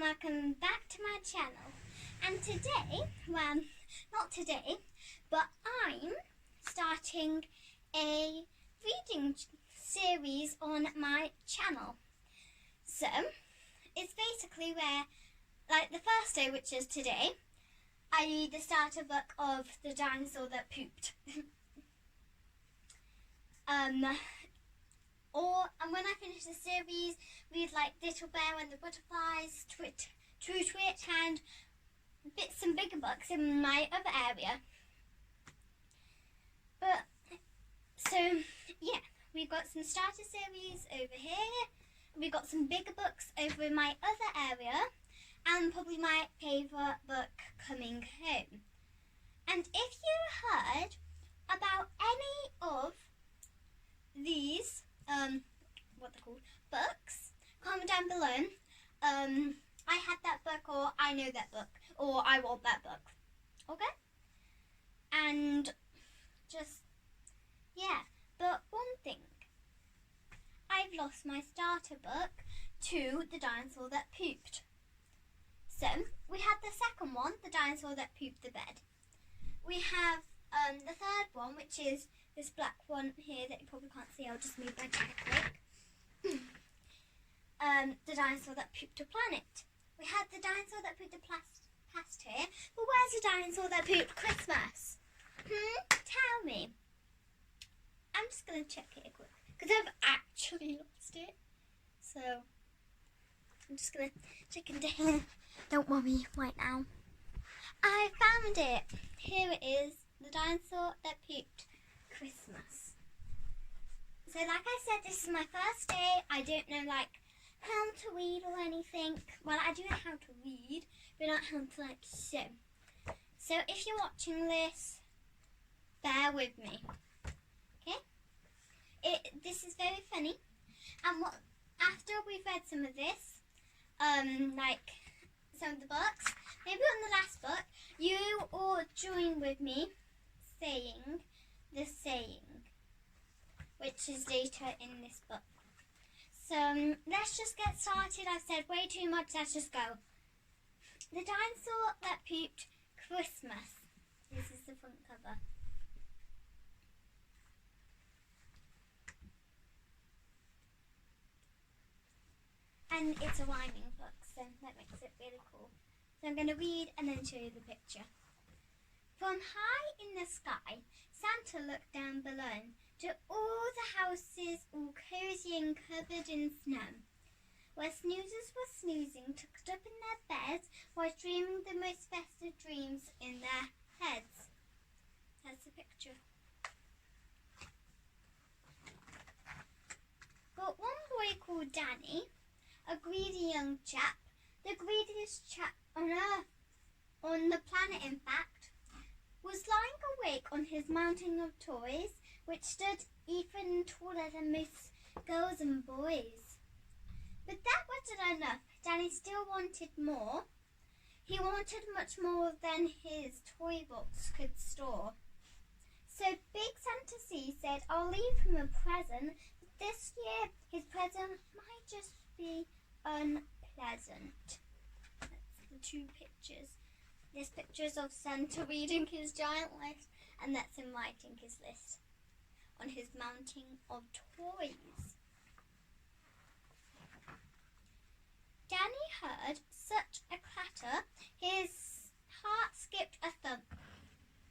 welcome back to my channel. And today, well, not today, but I'm starting a reading series on my channel. So, it's basically where, like the first day, which is today, I read the starter book of The Dinosaur That Pooped. And when I finish the series, read like Little Bear and the Butterflies, True Twit, and bits and bigger books in my other area. But, so, yeah, we've got some starter series over here, we've got some bigger books over in my other area, and probably my favourite book coming home. And if you heard about any of these what they're called, books, comment down below. I had that book, or I know that book, or I want that book. Okay? And just, yeah. But one thing, I've lost my starter book to The Dinosaur That Pooped. So, we had the second one, The Dinosaur That Pooped the Bed. We have the third one, which is this black one here that you probably can't see. I'll just move my chair quick. The Dinosaur That Pooped a Planet. We had the Dinosaur That Pooped a Past here, but where's the Dinosaur That Pooped Christmas? Tell me. I'm just going to check it quick, because I've actually lost it. So, I'm just going to check into here. Don't worry right now. I found it. Here it is. The Dinosaur That Pooped Christmas. So like I said, this is my first day. I don't know like how to read or anything. Well, I do know how to read, but not how to like sew. So if you're watching this, bear with me. Okay? This is very funny. And after we've read some of this, like some of the books, maybe on the last book, you all join with me saying the saying, which is later in this book. So let's just get started. I've said way too much, let's just go. The Dinosaur That Pooped Christmas. This is the front cover. And it's a rhyming book, so that makes it really cool. So I'm going to read and then show you the picture. From high in the sky, Santa looked down below to all the houses all cozy and covered in snow, where snoozers were snoozing, tucked up in their beds, while dreaming the most festive dreams in their heads. That's the picture. But one boy called Danny, a greedy young chap, the greediest chap on earth, on the planet in fact, was lying awake on his mountain of toys, which stood even taller than most girls and boys. But that wasn't enough. Danny still wanted more. He wanted much more than his toy box could store. So Big Santa C said, I'll leave him a present, but this year his present might just be unpleasant. That's the two pictures. There's pictures of Santa reading his giant list, and that's him writing his list on his mounting of toys. Danny heard such a clatter, his heart skipped a thump.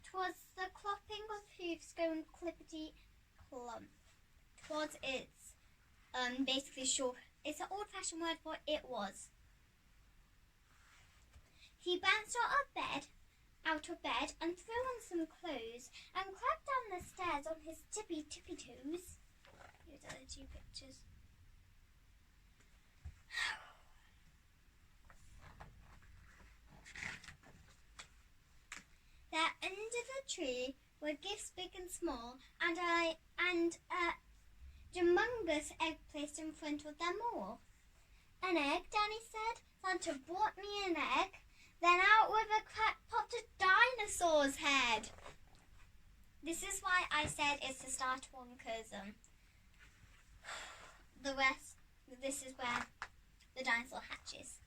'Twas the clopping of hoofs going clippity-clomp. 'Twas its, basically short, it's an old-fashioned word for it was. He bounced out of bed and threw on some clothes and crept down the stairs on his tippy toes. Here's the other two pictures. There under the tree were gifts big and small, and a humongous egg placed in front of them all. An egg, Danny said. Santa brought me an egg. Then out with a crack popped a dinosaur's head. This is why I said it's the start one, because the rest, this is where the dinosaur hatches.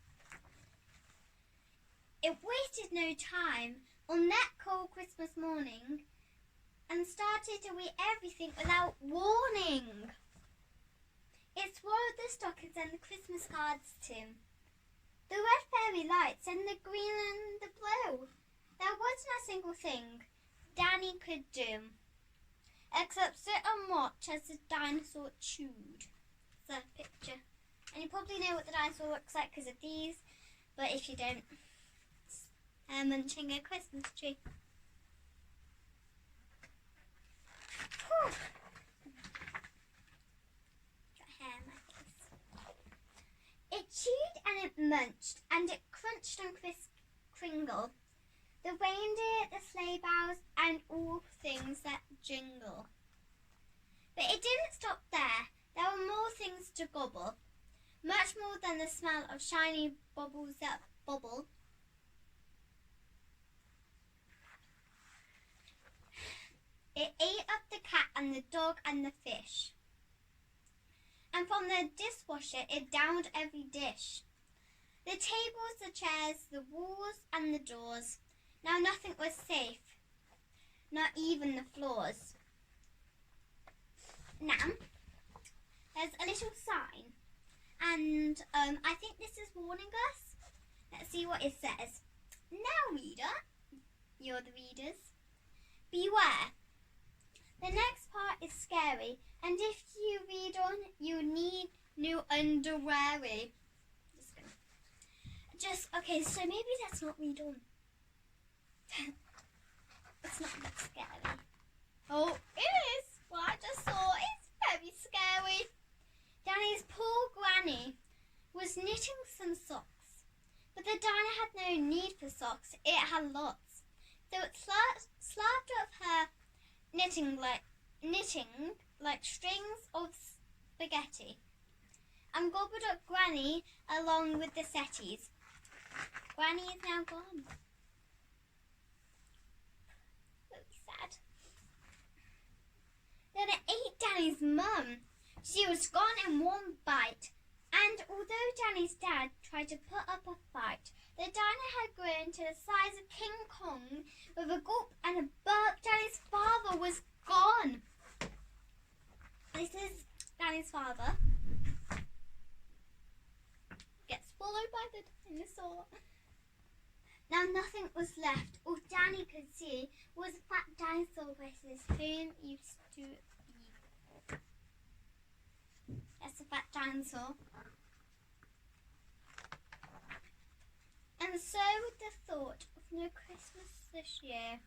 It wasted no time on that cold Christmas morning and started to eat everything without warning. It swallowed the stockings and the Christmas cards too. The red fairy lights and the green and the blue. There wasn't a single thing Danny could do except sit and watch as the dinosaur chewed. It's a picture. And you probably know what the dinosaur looks like because of these, but if you don't, it's munching a Christmas tree. Whew. Got hair on my face. It chewed and it munched and it crunched on Kringle, the reindeer, the sleigh bells, and all things that jingle. But it didn't stop there. There were more things to gobble, much more than the smell of shiny bubbles that bubble. It ate up the cat and the dog and the fish. And from the dishwasher it downed every dish. The tables, the chairs, the walls and the doors. Now nothing was safe, not even the floors. Now, there's a little sign, and I think this is warning us. Let's see what it says. Now, reader, you're the readers, beware. The next part is scary, and if you read on, you need new underwear. Okay, so maybe let's not read on. It's not that scary. Oh, it is. What I just saw is very scary. Danny's poor granny was knitting some socks, but the diner had no need for socks. It had lots. So it slapped up her knitting like strings of spaghetti, and gobbled up Granny along with the settees. Granny is now gone. Really sad. Then it ate Danny's mum. She was gone in one bite. And although Danny's dad tried to put up a fight, the diner had grown to the size of King Kong. With a gulp and a burp, Danny's father was gone. This is Danny's father. Gets swallowed by the dinosaur. Now nothing was left. All Danny could see was a fat dinosaur where his home used to be. That's a fat dinosaur. And so with the thought of no Christmas this year,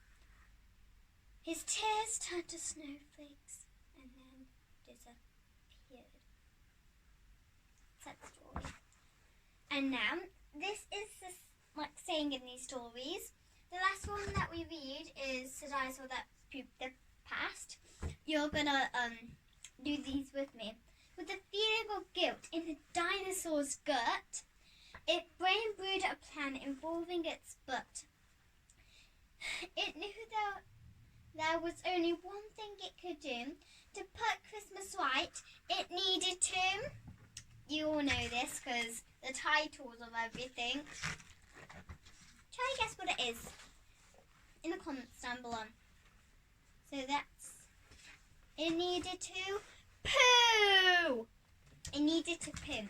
his tears turned to snowflakes and then disappeared. Sad story. And now, this is like saying in these stories. The last one that we read is the dinosaur that pooped the past. You're gonna do these with me. With the feeling of guilt in the dinosaur's gut, it brain brewed a plan involving its butt. It knew there was only one thing it could do to put Christmas right. It needed to. You all know this because the titles of everything. Try to guess what it is in the comments down below. So that's, it needed to poo. It needed to poo.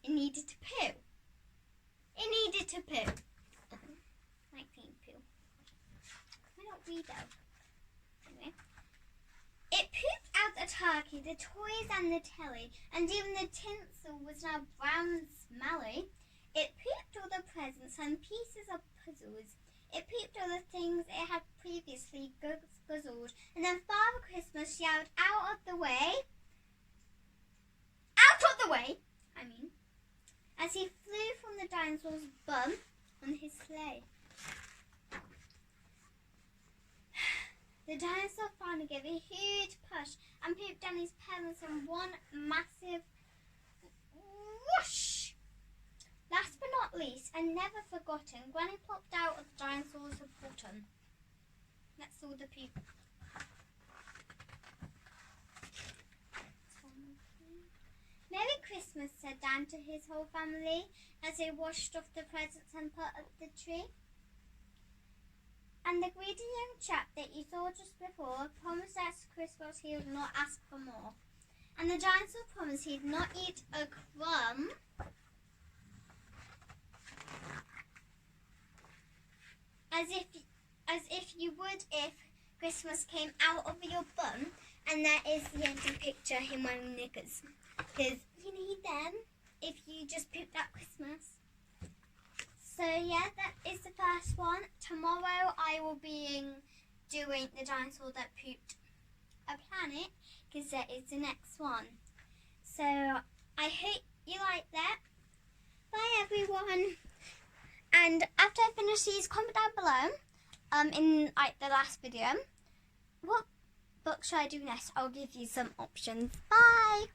It needed to poo. It needed to poo. Like being poo. I don't read though. Anyway. It pooped out the turkey, the toys and the telly, and even the tinsel was now brown and smelly. It pooped all the presents and pieces of puzzles. It pooped all the things it had previously guzzled. And then Father Christmas yelled, out of the way. Out of the way, I mean. As he flew from the dinosaur's bum on his sleigh. The dinosaur finally gave a huge push and pooped down his parents in one massive whoosh. Last but not least, and never forgotten, Granny popped out of the dinosaur's bottom. That's all the poop. Merry Christmas, said Dan to his whole family as they washed off the presents and put up the tree. And the greedy young chap that you saw just before promised that Christmas he would not ask for more. And the dinosaur promised he'd not eat a crumb as if you would if Christmas came out of your bum. And there is the empty picture, him wearing knickers. Because you need them if you just pooped at Christmas. So yeah, that is the first one. Tomorrow I will be doing the dinosaur that pooped a planet, because that is the next one. So I hope you like that. Bye everyone. And after I finish these, comment down below in like the last video what book should I do next. I'll give you some options. Bye.